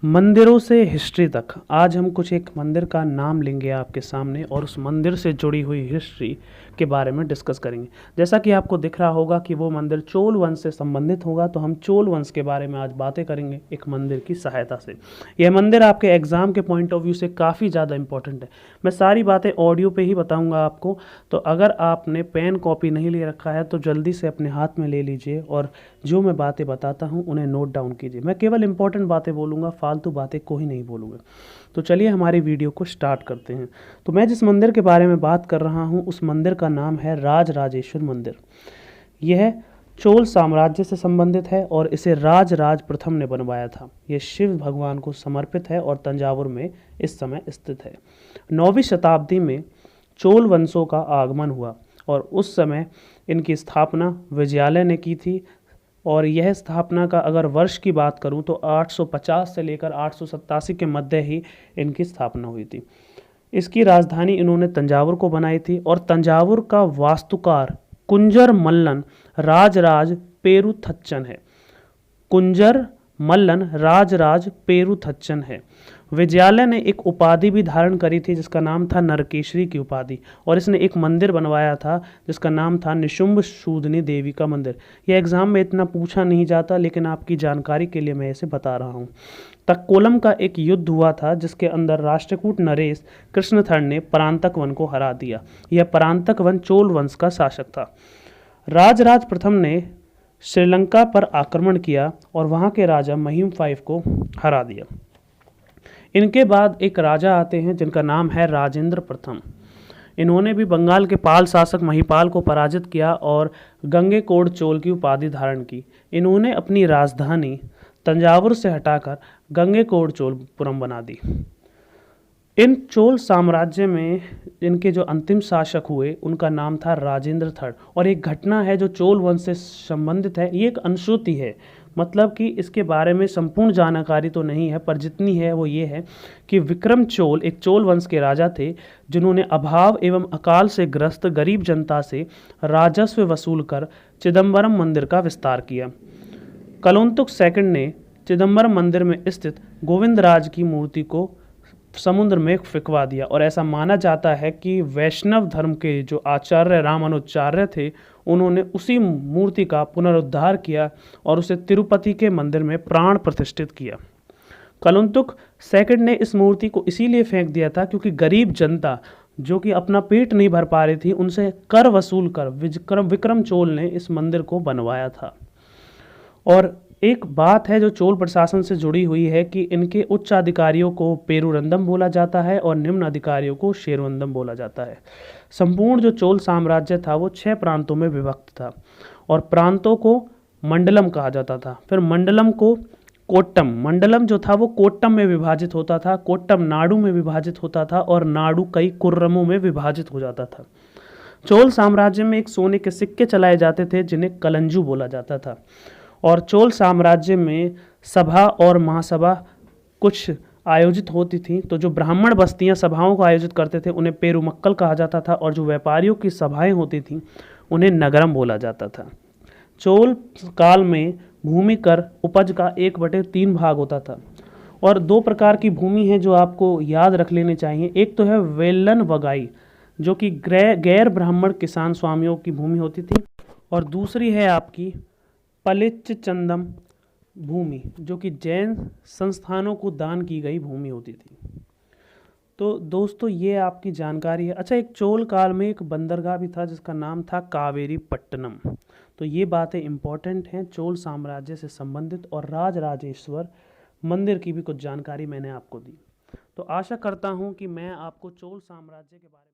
मंदिरों से हिस्ट्री तक आज हम कुछ एक मंदिर का नाम लेंगे आपके सामने और उस मंदिर से जुड़ी हुई हिस्ट्री के बारे में डिस्कस करेंगे। जैसा कि आपको दिख रहा होगा कि वो मंदिर चोल वंश से संबंधित होगा, तो हम चोल वंश के बारे में आज बातें करेंगे एक मंदिर की सहायता से। यह मंदिर आपके एग्ज़ाम के पॉइंट ऑफ व्यू से काफ़ी ज़्यादा इंपॉर्टेंट है। मैं सारी बातें ऑडियो पे ही बताऊँगा आपको, तो अगर आपने पेन कॉपी नहीं ले रखा है तो जल्दी से अपने हाथ में ले लीजिए और जो मैं बातें बताता हूँ उन्हें नोट डाउन कीजिए। मैं केवल इंपॉर्टेंट बातें बोलूँगा, फालतू बातें को ही नहीं बोलूँगा। तो चलिए हमारी वीडियो को स्टार्ट करते हैं। तो मैं जिस मंदिर के बारे में बात कर रहा हूँ उस मंदिर का नाम है राजराजेश्वर मंदिर। यह चोल साम्राज्य से संबंधित है और इसे राजराज प्रथम ने बनवाया था। यह शिव भगवान को समर्पित है और तंजावुर में इस समय स्थित है। 9वीं शताब्दी में चोल वंशों का आगमन हुआ और उस समय इनकी स्थापना विजयालय ने की थी। और यह स्थापना का अगर वर्ष की बात करूं तो 850 से लेकर 887 के मध्य ही इनकी स्थापना हुई थी। इसकी राजधानी इन्होंने तंजावुर को बनाई थी और तंजावुर का वास्तुकार कुंजर मल्लन राजराज पेरुथच्चन है। कुंजर मल्लन राजराज पेरुथच्चन है। विजयालय ने एक उपाधि भी धारण करी थी जिसका नाम था नरकेश्वरी की उपाधि, और इसने एक मंदिर बनवाया था जिसका नाम था निशुंभ शूदनी देवी का मंदिर। यह एग्जाम में इतना पूछा नहीं जाता, लेकिन आपकी जानकारी के लिए मैं इसे बता रहा हूँ। तक्कोलम का एक युद्ध हुआ था जिसके अंदर राष्ट्रकूट नरेश कृष्णथर ने परांतक वन को हरा दिया। यह परांतक वन चोल वंश का शासक था। राजराज प्रथम ने श्रीलंका पर आक्रमण किया और वहाँ के राजा महिम फाइव को हरा दिया। इनके बाद एक राजा आते हैं जिनका नाम है राजेंद्र प्रथम। इन्होंने भी बंगाल के पाल शासक महिपाल को पराजित किया और गंगेकोंड चोल की उपाधि धारण की। इन्होंने अपनी राजधानी तंजावुर से हटाकर गंगेकोंड चोलपुरम बना दी। इन चोल साम्राज्य में इनके जो अंतिम शासक हुए उनका नाम था राजेंद्र थर्ड। और एक घटना है जो चोल वंश से संबंधित है, ये एक अनुश्रुति है, मतलब कि इसके बारे में संपूर्ण जानकारी तो नहीं है, पर जितनी है वो ये है कि विक्रम चोल एक चोल वंश के राजा थे जिन्होंने अभाव एवं अकाल से ग्रस्त गरीब जनता से राजस्व वसूल कर चिदम्बरम मंदिर का विस्तार किया। कलोंतुक सेकंड ने चिदम्बरम मंदिर में स्थित गोविंदराज की मूर्ति को समुद्र में फेंकवा दिया और ऐसा माना जाता है कि वैष्णव धर्म के जो आचार्य रामानुजाचार्य थे उन्होंने उसी मूर्ति का पुनरुद्धार किया और उसे तिरुपति के मंदिर में प्राण प्रतिष्ठित किया। कलोंतुक सेकंड ने इस मूर्ति को इसीलिए फेंक दिया था क्योंकि गरीब जनता जो कि अपना पेट नहीं भर पा रही थी उनसे कर वसूल कर विक्रम चोल ने इस मंदिर को बनवाया था। और एक बात है जो चोल प्रशासन से जुड़ी हुई है कि इनके उच्च अधिकारियों को पेरुरंदम बोला जाता है और निम्न अधिकारियों को शेरवंदम बोला जाता है। संपूर्ण जो चोल साम्राज्य था वो 6 प्रांतों में विभक्त था और प्रांतों को मंडलम कहा जाता था। फिर मंडलम को कोट्टम, मंडलम जो था वो कोट्टम में विभाजित होता था, कोट्टम नाडु में विभाजित होता था और नाडु कई कुर्रमों में विभाजित हो जाता था। चोल साम्राज्य में एक सोने के सिक्के चलाए जाते थे जिन्हें कलंजू बोला जाता था। और चोल साम्राज्य में सभा और महासभा कुछ आयोजित होती थी, तो जो ब्राह्मण बस्तियां सभाओं को आयोजित करते थे उन्हें पेरुमक्कल कहा जाता था और जो व्यापारियों की सभाएं होती थीं उन्हें नगरम बोला जाता था। चोल काल में भूमि कर उपज का 1/3 भाग होता था और 2 प्रकार की भूमि है जो आपको याद रख लेनी चाहिए। एक तो है वेल्लन वगाई जो कि गैर ब्राह्मण किसान स्वामियों की भूमि होती थी, और दूसरी है आपकी पलिच्च चंदम भूमि जो कि जैन संस्थानों को दान की गई भूमि होती थी। तो दोस्तों ये आपकी जानकारी है। अच्छा, एक चोल काल में एक बंदरगाह भी था जिसका नाम था कावेरी पट्टनम। तो ये बातें इंपॉर्टेंट हैं चोल साम्राज्य से संबंधित, और राजराजेश्वर मंदिर की भी कुछ जानकारी मैंने आपको दी। तो आशा करता हूँ कि मैं आपको चोल साम्राज्य के बारे में